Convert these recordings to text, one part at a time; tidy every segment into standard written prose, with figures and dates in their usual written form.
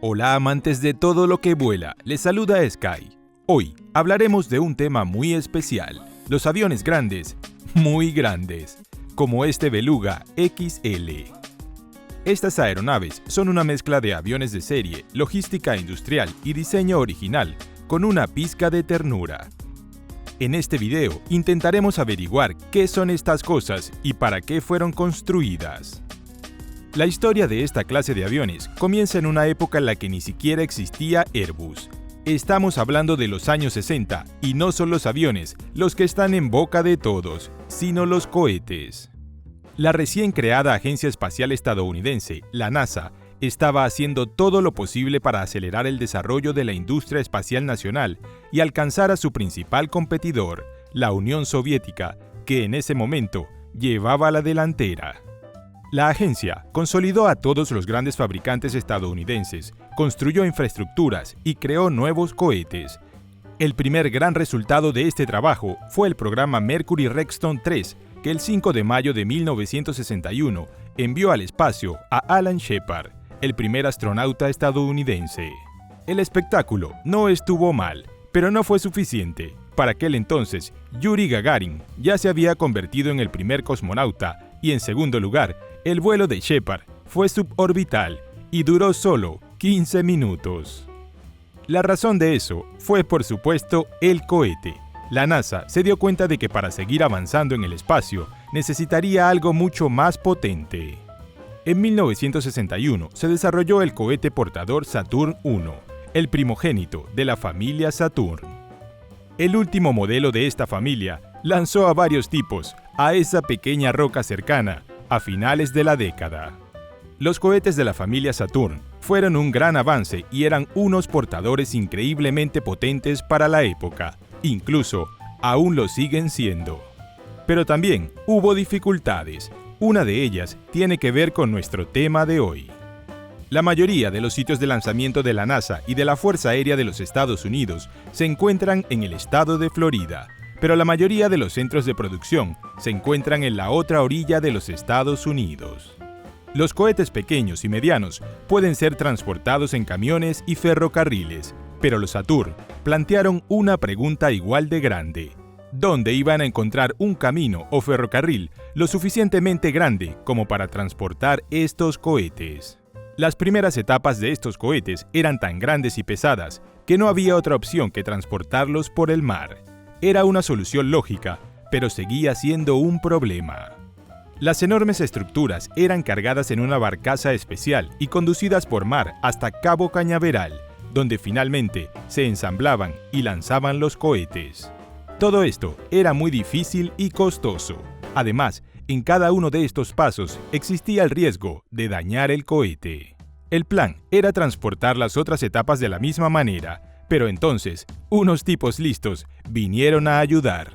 Hola amantes de todo lo que vuela, les saluda Sky. Hoy hablaremos de un tema muy especial, los aviones grandes, muy grandes, como este Beluga XL. Estas aeronaves son una mezcla de aviones de serie, logística industrial y diseño original, con una pizca de ternura. En este video intentaremos averiguar qué son estas cosas y para qué fueron construidas. La historia de esta clase de aviones comienza en una época en la que ni siquiera existía Airbus. Estamos hablando de los años 60 y no son los aviones los que están en boca de todos, sino los cohetes. La recién creada Agencia Espacial Estadounidense, la NASA, estaba haciendo todo lo posible para acelerar el desarrollo de la industria espacial nacional y alcanzar a su principal competidor, la Unión Soviética, que en ese momento llevaba la delantera. La agencia consolidó a todos los grandes fabricantes estadounidenses, construyó infraestructuras y creó nuevos cohetes. El primer gran resultado de este trabajo fue el programa Mercury Redstone 3, que el 5 de mayo de 1961 envió al espacio a Alan Shepard, el primer astronauta estadounidense. El espectáculo no estuvo mal, pero no fue suficiente. Para aquel entonces, Yuri Gagarin ya se había convertido en el primer cosmonauta y, en segundo lugar, el vuelo de Shepard fue suborbital y duró solo 15 minutos. La razón de eso fue, por supuesto, el cohete. La NASA se dio cuenta de que para seguir avanzando en el espacio necesitaría algo mucho más potente. En 1961 se desarrolló el cohete portador Saturn I, el primogénito de la familia Saturn. El último modelo de esta familia lanzó a varios tipos a esa pequeña roca cercana a finales de la década. Los cohetes de la familia Saturn fueron un gran avance y eran unos portadores increíblemente potentes para la época, incluso aún lo siguen siendo. Pero también hubo dificultades. Una de ellas tiene que ver con nuestro tema de hoy. La mayoría de los sitios de lanzamiento de la NASA y de la Fuerza Aérea de los Estados Unidos se encuentran en el estado de Florida, pero la mayoría de los centros de producción se encuentran en la otra orilla de los Estados Unidos. Los cohetes pequeños y medianos pueden ser transportados en camiones y ferrocarriles, pero los Saturn plantearon una pregunta igual de grande. ¿Dónde iban a encontrar un camino o ferrocarril lo suficientemente grande como para transportar estos cohetes? Las primeras etapas de estos cohetes eran tan grandes y pesadas que no había otra opción que transportarlos por el mar. Era una solución lógica, pero seguía siendo un problema. Las enormes estructuras eran cargadas en una barcaza especial y conducidas por mar hasta Cabo Cañaveral, donde finalmente se ensamblaban y lanzaban los cohetes. Todo esto era muy difícil y costoso. Además, en cada uno de estos pasos existía el riesgo de dañar el cohete. El plan era transportar las otras etapas de la misma manera, pero entonces, unos tipos listos vinieron a ayudar.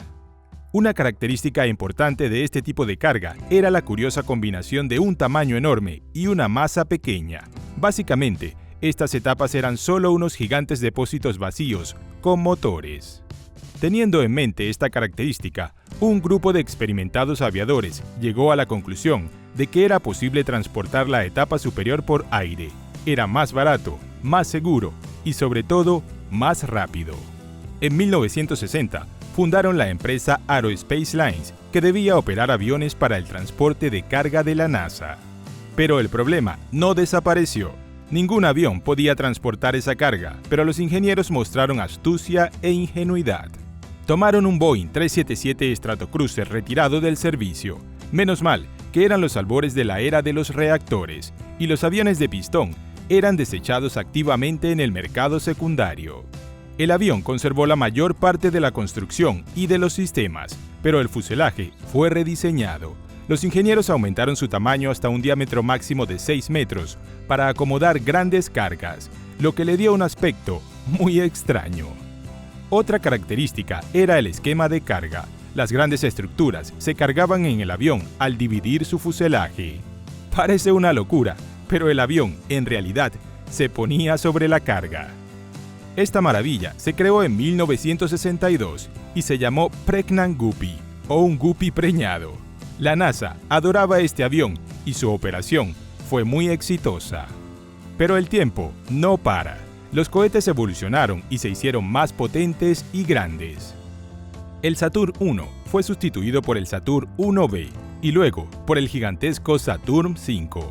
Una característica importante de este tipo de carga era la curiosa combinación de un tamaño enorme y una masa pequeña. Básicamente, estas etapas eran solo unos gigantes depósitos vacíos con motores. Teniendo en mente esta característica, un grupo de experimentados aviadores llegó a la conclusión de que era posible transportar la etapa superior por aire. Era más barato, más seguro y sobre todo, más rápido. En 1960, fundaron la empresa Aerospace Lines, que debía operar aviones para el transporte de carga de la NASA. Pero el problema no desapareció. Ningún avión podía transportar esa carga, pero los ingenieros mostraron astucia e ingenuidad. Tomaron un Boeing 377 Stratocruiser retirado del servicio. Menos mal que eran los albores de la era de los reactores, y los aviones de pistón eran desechados activamente en el mercado secundario. El avión conservó la mayor parte de la construcción y de los sistemas, pero el fuselaje fue rediseñado. Los ingenieros aumentaron su tamaño hasta un diámetro máximo de 6 metros para acomodar grandes cargas, lo que le dio un aspecto muy extraño. Otra característica era el esquema de carga. Las grandes estructuras se cargaban en el avión al dividir su fuselaje. Parece una locura, pero el avión, en realidad, se ponía sobre la carga. Esta maravilla se creó en 1962 y se llamó Pregnant Guppy, o un Guppy preñado. La NASA adoraba este avión y su operación fue muy exitosa. Pero el tiempo no para. Los cohetes evolucionaron y se hicieron más potentes y grandes. El Saturn I fue sustituido por el Saturn 1B y luego por el gigantesco Saturn V.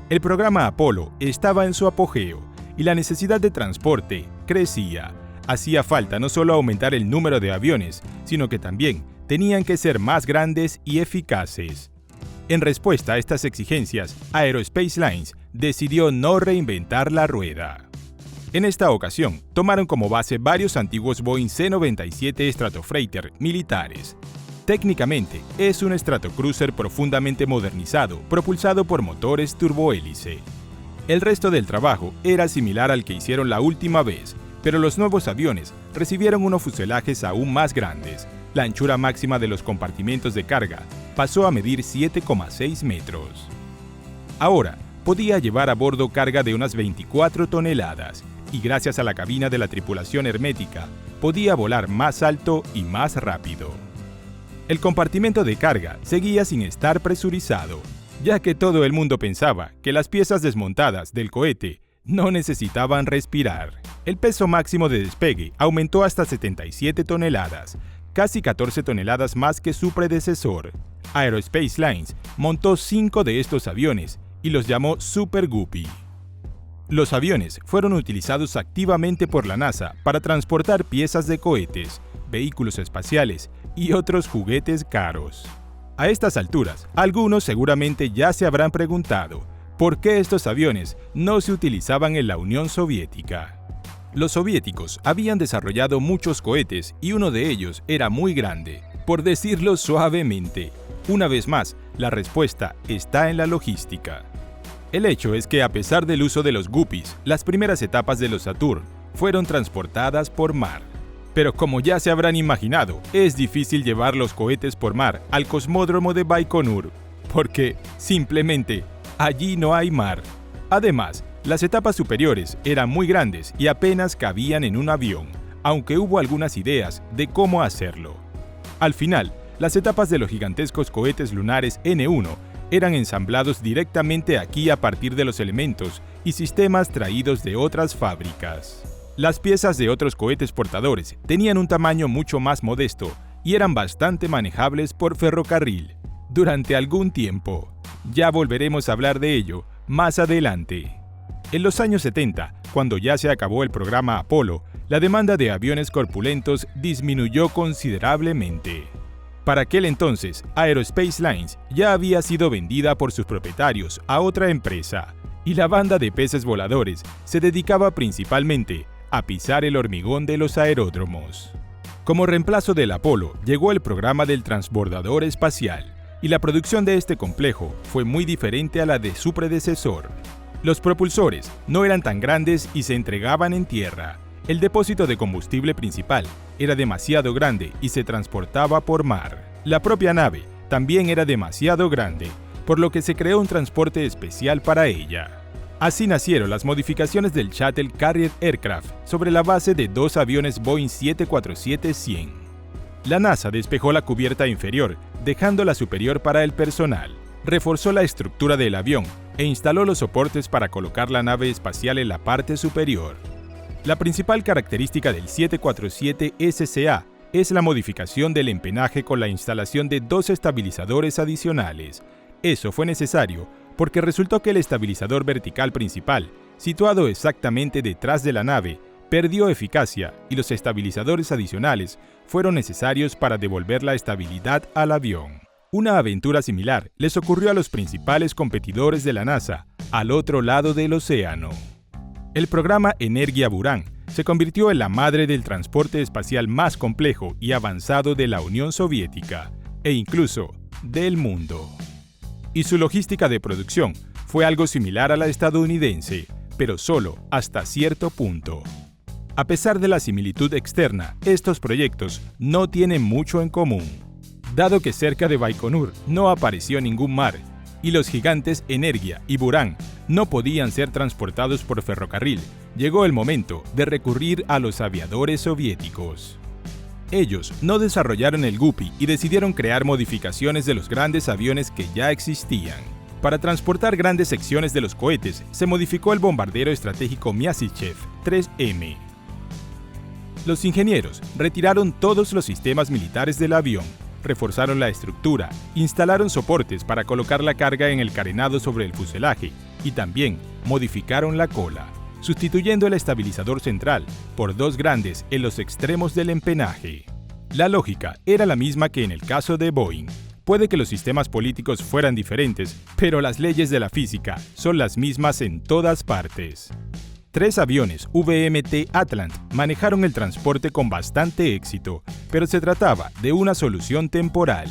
El programa Apolo estaba en su apogeo y la necesidad de transporte crecía. Hacía falta no solo aumentar el número de aviones, sino que también tenían que ser más grandes y eficaces. En respuesta a estas exigencias, Aerospace Lines decidió no reinventar la rueda. En esta ocasión, tomaron como base varios antiguos Boeing C-97 Stratofreighter militares. Técnicamente, es un Stratocruiser profundamente modernizado, propulsado por motores turbohélice. El resto del trabajo era similar al que hicieron la última vez, pero los nuevos aviones recibieron unos fuselajes aún más grandes. La anchura máxima de los compartimentos de carga pasó a medir 7,6 metros. Ahora, podía llevar a bordo carga de unas 24 toneladas y gracias a la cabina de la tripulación hermética, podía volar más alto y más rápido. El compartimento de carga seguía sin estar presurizado, ya que todo el mundo pensaba que las piezas desmontadas del cohete no necesitaban respirar. El peso máximo de despegue aumentó hasta 77 toneladas, casi 14 toneladas más que su predecesor. Aerospace Lines montó 5 de estos aviones y los llamó Super Guppy. Los aviones fueron utilizados activamente por la NASA para transportar piezas de cohetes, vehículos espaciales y otros juguetes caros. A estas alturas, algunos seguramente ya se habrán preguntado por qué estos aviones no se utilizaban en la Unión Soviética. Los soviéticos habían desarrollado muchos cohetes y uno de ellos era muy grande, por decirlo suavemente. Una vez más, la respuesta está en la logística. El hecho es que a pesar del uso de los Guppies, las primeras etapas de los Saturn fueron transportadas por mar. Pero como ya se habrán imaginado, es difícil llevar los cohetes por mar al cosmódromo de Baikonur, porque simplemente allí no hay mar. Además, las etapas superiores eran muy grandes y apenas cabían en un avión, aunque hubo algunas ideas de cómo hacerlo. Al final, las etapas de los gigantescos cohetes lunares N-1 eran ensamblados directamente aquí a partir de los elementos y sistemas traídos de otras fábricas. Las piezas de otros cohetes portadores tenían un tamaño mucho más modesto y eran bastante manejables por ferrocarril durante algún tiempo. Ya volveremos a hablar de ello más adelante. En los años 70, cuando ya se acabó el programa Apolo, la demanda de aviones corpulentos disminuyó considerablemente. Para aquel entonces, Aerospace Lines ya había sido vendida por sus propietarios a otra empresa, y la banda de peces voladores se dedicaba principalmente a pisar el hormigón de los aeródromos. Como reemplazo del Apolo, llegó el programa del transbordador espacial, y la producción de este complejo fue muy diferente a la de su predecesor. Los propulsores no eran tan grandes y se entregaban en tierra. El depósito de combustible principal era demasiado grande y se transportaba por mar. La propia nave también era demasiado grande, por lo que se creó un transporte especial para ella. Así nacieron las modificaciones del Shuttle Carrier Aircraft sobre la base de 2 aviones Boeing 747-100. La NASA despejó la cubierta inferior, dejando la superior para el personal. Reforzó la estructura del avión e instaló los soportes para colocar la nave espacial en la parte superior. La principal característica del 747 SCA es la modificación del empenaje con la instalación de 2 estabilizadores adicionales. Eso fue necesario porque resultó que el estabilizador vertical principal, situado exactamente detrás de la nave, perdió eficacia y los estabilizadores adicionales fueron necesarios para devolver la estabilidad al avión. Una aventura similar les ocurrió a los principales competidores de la NASA al otro lado del océano. El programa Energia Buran se convirtió en la madre del transporte espacial más complejo y avanzado de la Unión Soviética, e incluso del mundo. Y su logística de producción fue algo similar a la estadounidense, pero solo hasta cierto punto. A pesar de la similitud externa, estos proyectos no tienen mucho en común. Dado que cerca de Baikonur no apareció ningún mar, y los gigantes Energia y Buran no podían ser transportados por ferrocarril, llegó el momento de recurrir a los aviadores soviéticos. Ellos no desarrollaron el Guppy y decidieron crear modificaciones de los grandes aviones que ya existían. Para transportar grandes secciones de los cohetes, se modificó el bombardero estratégico Myasishchev 3M. Los ingenieros retiraron todos los sistemas militares del avión, reforzaron la estructura, instalaron soportes para colocar la carga en el carenado sobre el fuselaje y también modificaron la cola, sustituyendo el estabilizador central por dos grandes en los extremos del empenaje. La lógica era la misma que en el caso de Boeing. Puede que los sistemas políticos fueran diferentes, pero las leyes de la física son las mismas en todas partes. 3 aviones VMT Atlant manejaron el transporte con bastante éxito, pero se trataba de una solución temporal.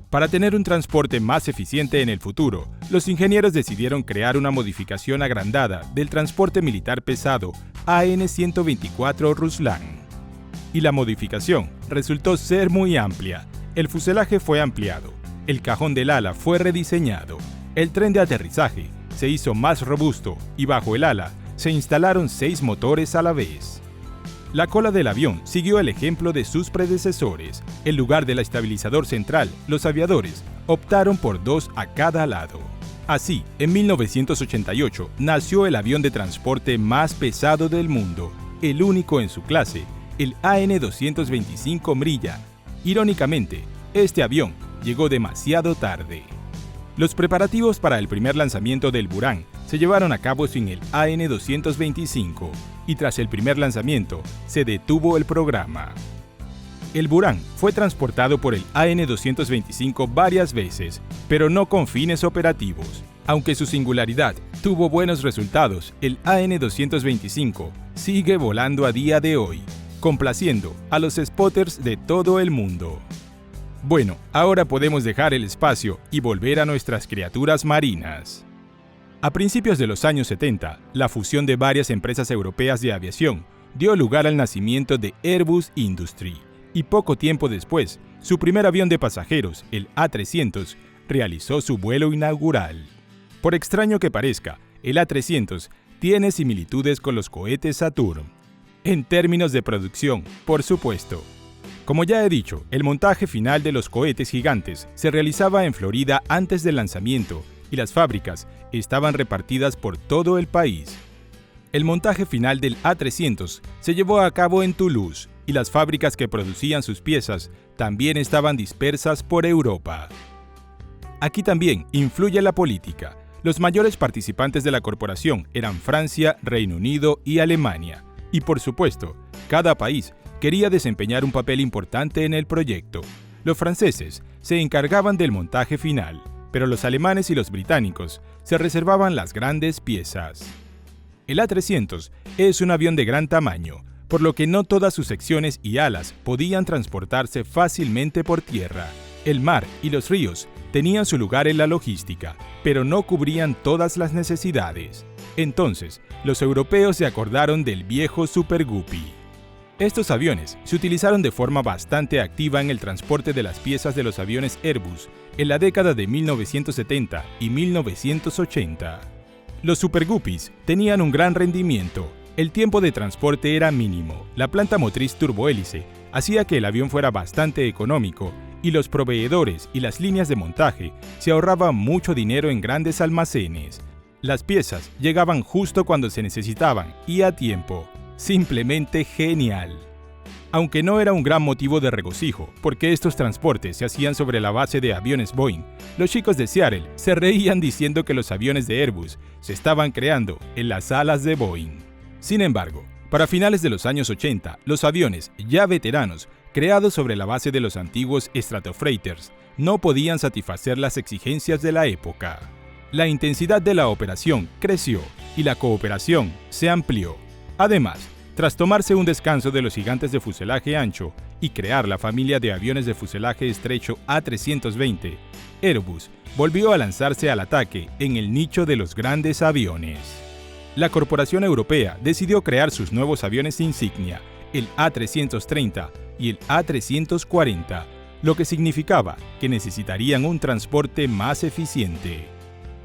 Para tener un transporte más eficiente en el futuro, los ingenieros decidieron crear una modificación agrandada del transporte militar pesado AN-124 Ruslan. Y la modificación resultó ser muy amplia. El fuselaje fue ampliado, el cajón del ala fue rediseñado, el tren de aterrizaje se hizo más robusto y bajo el ala se instalaron 6 motores a la vez. La cola del avión siguió el ejemplo de sus predecesores. En lugar del estabilizador central, los aviadores optaron por 2 a cada lado. Así, en 1988 nació el avión de transporte más pesado del mundo, el único en su clase, el AN-225 Mrija. Irónicamente, este avión llegó demasiado tarde. Los preparativos para el primer lanzamiento del Buran se llevaron a cabo sin el AN-225 y tras el primer lanzamiento se detuvo el programa. El Buran fue transportado por el AN-225 varias veces, pero no con fines operativos. Aunque su singularidad tuvo buenos resultados, el AN-225 sigue volando a día de hoy, complaciendo a los spotters de todo el mundo. Bueno, ahora podemos dejar el espacio y volver a nuestras criaturas marinas. A principios de los años 70, la fusión de varias empresas europeas de aviación dio lugar al nacimiento de Airbus Industrie, y poco tiempo después, su primer avión de pasajeros, el A300, realizó su vuelo inaugural. Por extraño que parezca, el A300 tiene similitudes con los cohetes Saturn. En términos de producción, por supuesto. Como ya he dicho, el montaje final de los cohetes gigantes se realizaba en Florida antes del lanzamiento y las fábricas estaban repartidas por todo el país. El montaje final del A300 se llevó a cabo en Toulouse y las fábricas que producían sus piezas también estaban dispersas por Europa. Aquí también influye la política. Los mayores participantes de la corporación eran Francia, Reino Unido y Alemania. Y por supuesto, cada país quería desempeñar un papel importante en el proyecto. Los franceses se encargaban del montaje final, pero los alemanes y los británicos se reservaban las grandes piezas. El A300 es un avión de gran tamaño, por lo que no todas sus secciones y alas podían transportarse fácilmente por tierra. El mar y los ríos tenían su lugar en la logística, pero no cubrían todas las necesidades. Entonces, los europeos se acordaron del viejo Super Guppy. Estos aviones se utilizaron de forma bastante activa en el transporte de las piezas de los aviones Airbus en la década de 1970 y 1980. Los Super Guppies tenían un gran rendimiento, el tiempo de transporte era mínimo, la planta motriz turbohélice hacía que el avión fuera bastante económico y los proveedores y las líneas de montaje se ahorraban mucho dinero en grandes almacenes. Las piezas llegaban justo cuando se necesitaban y a tiempo. Simplemente genial. Aunque no era un gran motivo de regocijo, porque estos transportes se hacían sobre la base de aviones Boeing, los chicos de Seattle se reían diciendo que los aviones de Airbus se estaban creando en las alas de Boeing. Sin embargo, para finales de los años 80, los aviones, ya veteranos, creados sobre la base de los antiguos Stratofreighters, no podían satisfacer las exigencias de la época. La intensidad de la operación creció y la cooperación se amplió. Además, tras tomarse un descanso de los gigantes de fuselaje ancho y crear la familia de aviones de fuselaje estrecho A320, Airbus volvió a lanzarse al ataque en el nicho de los grandes aviones. La corporación europea decidió crear sus nuevos aviones insignia, el A330 y el A340, lo que significaba que necesitarían un transporte más eficiente.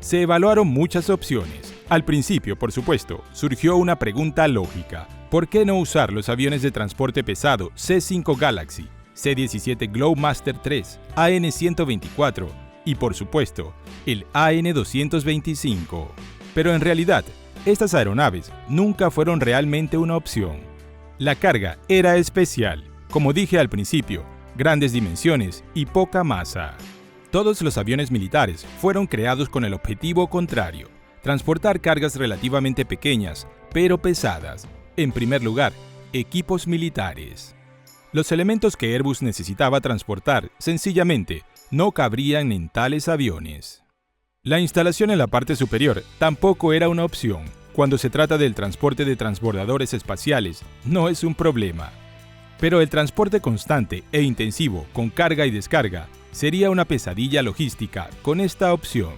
Se evaluaron muchas opciones. Al principio, por supuesto, surgió una pregunta lógica. ¿Por qué no usar los aviones de transporte pesado C-5 Galaxy, C-17 Globemaster III, AN-124 y por supuesto, el AN-225. Pero en realidad, estas aeronaves nunca fueron realmente una opción. La carga era especial, como dije al principio, grandes dimensiones y poca masa. Todos los aviones militares fueron creados con el objetivo contrario, transportar cargas relativamente pequeñas, pero pesadas. En primer lugar, equipos militares. Los elementos que Airbus necesitaba transportar, sencillamente, no cabrían en tales aviones. La instalación en la parte superior tampoco era una opción. Cuando se trata del transporte de transbordadores espaciales, no es un problema. Pero el transporte constante e intensivo con carga y descarga sería una pesadilla logística con esta opción.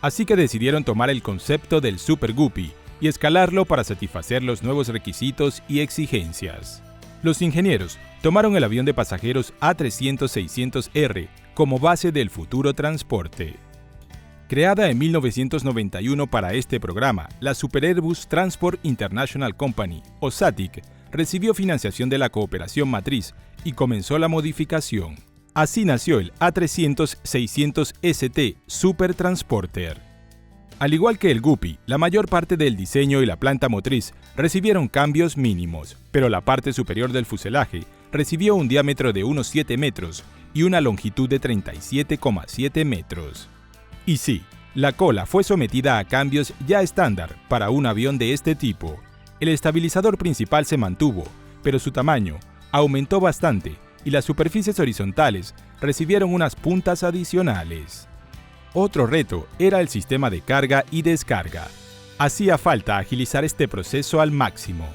Así que decidieron tomar el concepto del Super Guppy y escalarlo para satisfacer los nuevos requisitos y exigencias. Los ingenieros tomaron el avión de pasajeros A300-600R como base del futuro transporte. Creada en 1991 para este programa, la Super Airbus Transport International Company, o SATIC, recibió financiación de la cooperación matriz y comenzó la modificación. Así nació el A300-600 ST Super Transporter. Al igual que el Guppy, la mayor parte del diseño y la planta motriz recibieron cambios mínimos, pero la parte superior del fuselaje recibió un diámetro de unos 7 metros y una longitud de 37,7 metros. Y sí, la cola fue sometida a cambios ya estándar para un avión de este tipo. El estabilizador principal se mantuvo, pero su tamaño aumentó bastante y las superficies horizontales recibieron unas puntas adicionales. Otro reto era el sistema de carga y descarga. Hacía falta agilizar este proceso al máximo.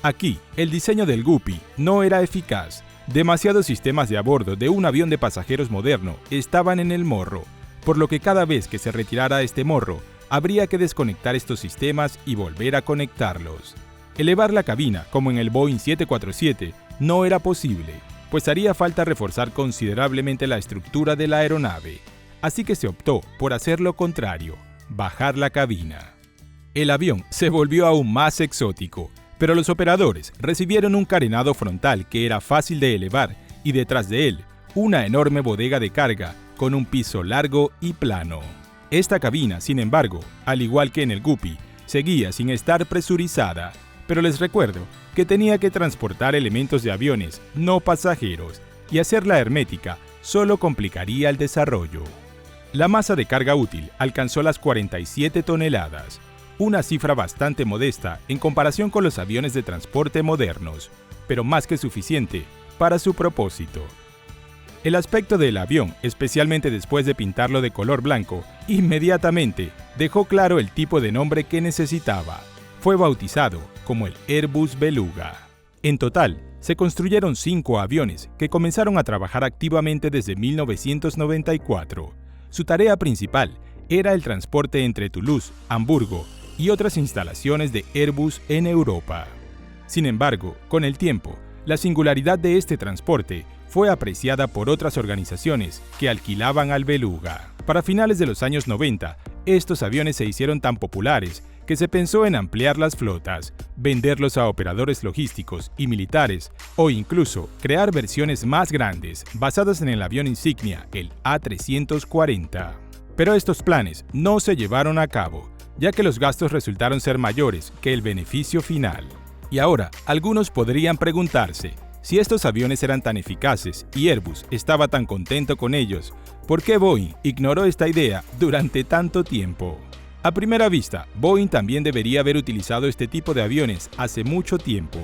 Aquí, el diseño del Guppy no era eficaz. Demasiados sistemas de a bordo de un avión de pasajeros moderno estaban en el morro, por lo que cada vez que se retirara este morro, habría que desconectar estos sistemas y volver a conectarlos. Elevar la cabina, como en el Boeing 747, no era posible, pues haría falta reforzar considerablemente la estructura de la aeronave. Así que se optó por hacer lo contrario, bajar la cabina. El avión se volvió aún más exótico, pero los operadores recibieron un carenado frontal que era fácil de elevar y detrás de él, una enorme bodega de carga con un piso largo y plano. Esta cabina, sin embargo, al igual que en el Guppy, seguía sin estar presurizada, pero les recuerdo que tenía que transportar elementos de aviones, no pasajeros, y hacerla hermética solo complicaría el desarrollo. La masa de carga útil alcanzó las 47 toneladas, una cifra bastante modesta en comparación con los aviones de transporte modernos, pero más que suficiente para su propósito. El aspecto del avión, especialmente después de pintarlo de color blanco, inmediatamente dejó claro el tipo de nombre que necesitaba. Fue bautizado como el Airbus Beluga. En total, se construyeron 5 aviones que comenzaron a trabajar activamente desde 1994. Su tarea principal era el transporte entre Toulouse, Hamburgo y otras instalaciones de Airbus en Europa. Sin embargo, con el tiempo, la singularidad de este transporte fue apreciada por otras organizaciones que alquilaban al Beluga. Para finales de los años 90, estos aviones se hicieron tan populares que se pensó en ampliar las flotas, venderlos a operadores logísticos y militares o incluso crear versiones más grandes basadas en el avión insignia, el A340. Pero estos planes no se llevaron a cabo, ya que los gastos resultaron ser mayores que el beneficio final. Y ahora, algunos podrían preguntarse, si estos aviones eran tan eficaces y Airbus estaba tan contento con ellos, ¿por qué Boeing ignoró esta idea durante tanto tiempo? A primera vista, Boeing también debería haber utilizado este tipo de aviones hace mucho tiempo,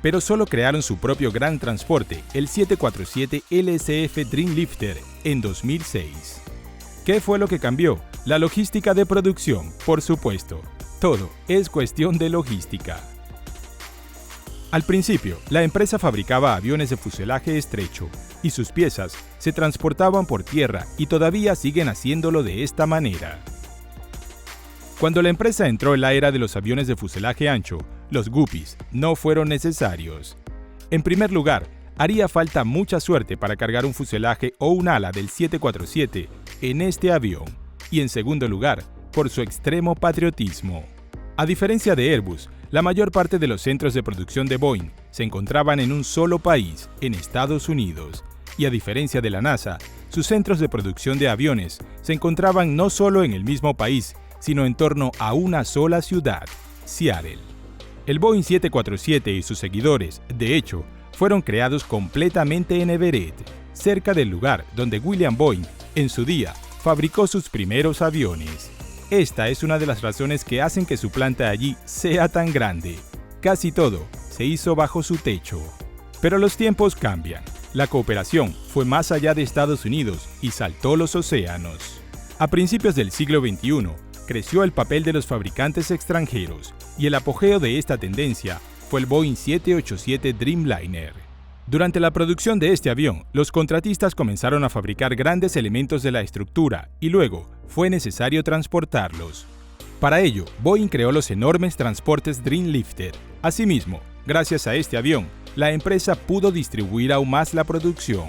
pero solo crearon su propio gran transporte, el 747 LSF Dreamlifter, en 2006. ¿Qué fue lo que cambió? La logística de producción, por supuesto. Todo es cuestión de logística. Al principio, la empresa fabricaba aviones de fuselaje estrecho y sus piezas se transportaban por tierra y todavía siguen haciéndolo de esta manera. Cuando la empresa entró en la era de los aviones de fuselaje ancho, los Guppys no fueron necesarios. En primer lugar, haría falta mucha suerte para cargar un fuselaje o un ala del 747 en este avión, y en segundo lugar, por su extremo patriotismo. A diferencia de Airbus, la mayor parte de los centros de producción de Boeing se encontraban en un solo país, en Estados Unidos, y a diferencia de la NASA, sus centros de producción de aviones se encontraban no solo en el mismo país, sino en torno a una sola ciudad, Seattle. El Boeing 747 y sus seguidores, de hecho, fueron creados completamente en Everett, cerca del lugar donde William Boeing, en su día, fabricó sus primeros aviones. Esta es una de las razones que hacen que su planta allí sea tan grande. Casi todo se hizo bajo su techo. Pero los tiempos cambian. La cooperación fue más allá de Estados Unidos y saltó los océanos. A principios del siglo XXI, creció el papel de los fabricantes extranjeros y el apogeo de esta tendencia fue el Boeing 787 Dreamliner. Durante la producción de este avión, los contratistas comenzaron a fabricar grandes elementos de la estructura y luego fue necesario transportarlos. Para ello, Boeing creó los enormes transportes Dreamlifter. Asimismo, gracias a este avión, la empresa pudo distribuir aún más la producción.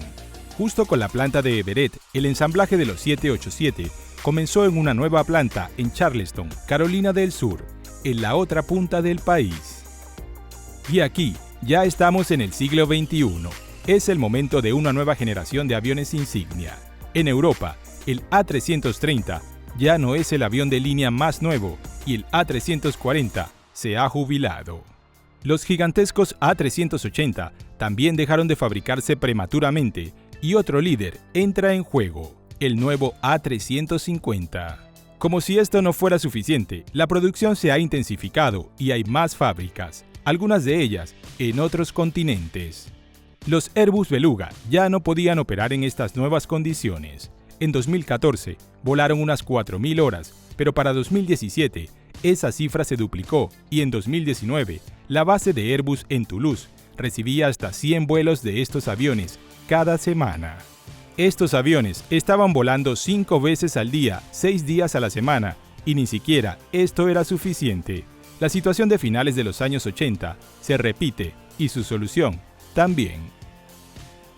Justo con la planta de Everett, el ensamblaje de los 787 comenzó en una nueva planta en Charleston, Carolina del Sur, en la otra punta del país. Y aquí, ya estamos en el siglo XXI. Es el momento de una nueva generación de aviones insignia. En Europa, el A330 ya no es el avión de línea más nuevo y el A340 se ha jubilado. Los gigantescos A380 también dejaron de fabricarse prematuramente y otro líder entra en juego, el nuevo A350. Como si esto no fuera suficiente, la producción se ha intensificado y hay más fábricas, algunas de ellas en otros continentes. Los Airbus Beluga ya no podían operar en estas nuevas condiciones. En 2014 volaron unas 4.000 horas, pero para 2017 esa cifra se duplicó y en 2019 la base de Airbus en Toulouse recibía hasta 100 vuelos de estos aviones cada semana. Estos aviones estaban volando 5 veces al día, 6 días a la semana, y ni siquiera esto era suficiente. La situación de finales de los años 80 se repite y su solución también.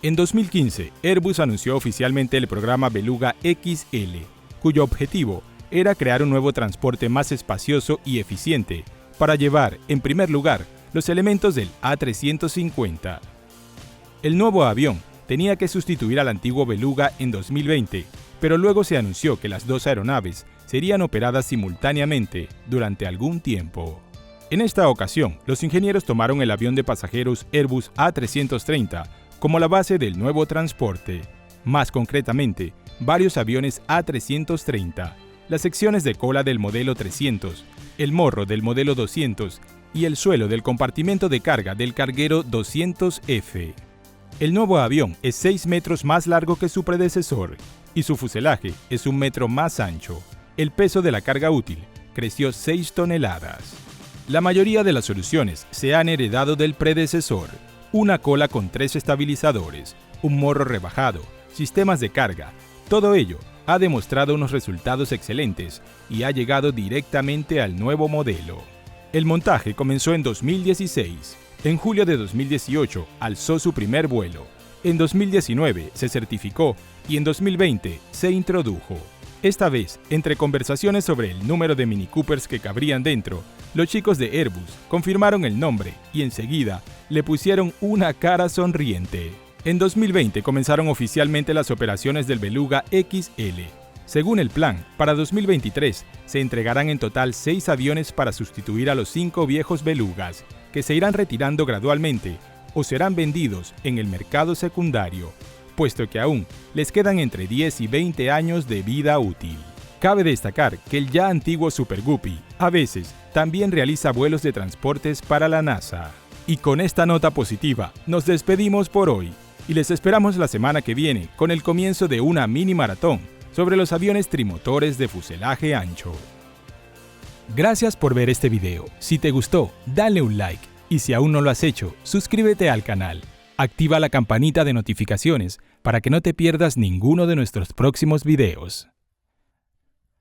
En 2015, Airbus anunció oficialmente el programa Beluga XL, cuyo objetivo era crear un nuevo transporte más espacioso y eficiente para llevar, en primer lugar, los elementos del A350. El nuevo avión tenía que sustituir al antiguo Beluga en 2020, pero luego se anunció que las dos aeronaves serían operadas simultáneamente durante algún tiempo. En esta ocasión, los ingenieros tomaron el avión de pasajeros Airbus A330 como la base del nuevo transporte. Más concretamente, varios aviones A330, las secciones de cola del modelo 300, el morro del modelo 200 y el suelo del compartimento de carga del carguero 200F. El nuevo avión es 6 metros más largo que su predecesor y su fuselaje es 1 metro más ancho. El peso de la carga útil creció 6 toneladas. La mayoría de las soluciones se han heredado del predecesor: una cola con 3 estabilizadores, un morro rebajado, sistemas de carga. Todo ello ha demostrado unos resultados excelentes y ha llegado directamente al nuevo modelo. El montaje comenzó en 2016. En julio de 2018 alzó su primer vuelo. En 2019 se certificó y en 2020 se introdujo. Esta vez, entre conversaciones sobre el número de Mini Coopers que cabrían dentro, los chicos de Airbus confirmaron el nombre y enseguida le pusieron una cara sonriente. En 2020 comenzaron oficialmente las operaciones del Beluga XL. Según el plan, para 2023 se entregarán en total 6 aviones para sustituir a los 5 viejos Belugas, que se irán retirando gradualmente o serán vendidos en el mercado secundario, puesto que aún les quedan entre 10 y 20 años de vida útil. Cabe destacar que el ya antiguo Super Guppy a veces también realiza vuelos de transportes para la NASA. Y con esta nota positiva nos despedimos por hoy y les esperamos la semana que viene con el comienzo de una mini maratón sobre los aviones trimotores de fuselaje ancho. Gracias por ver este video. Si te gustó, dale un like y si aún no lo has hecho, suscríbete al canal. Activa la campanita de notificaciones para que no te pierdas ninguno de nuestros próximos videos.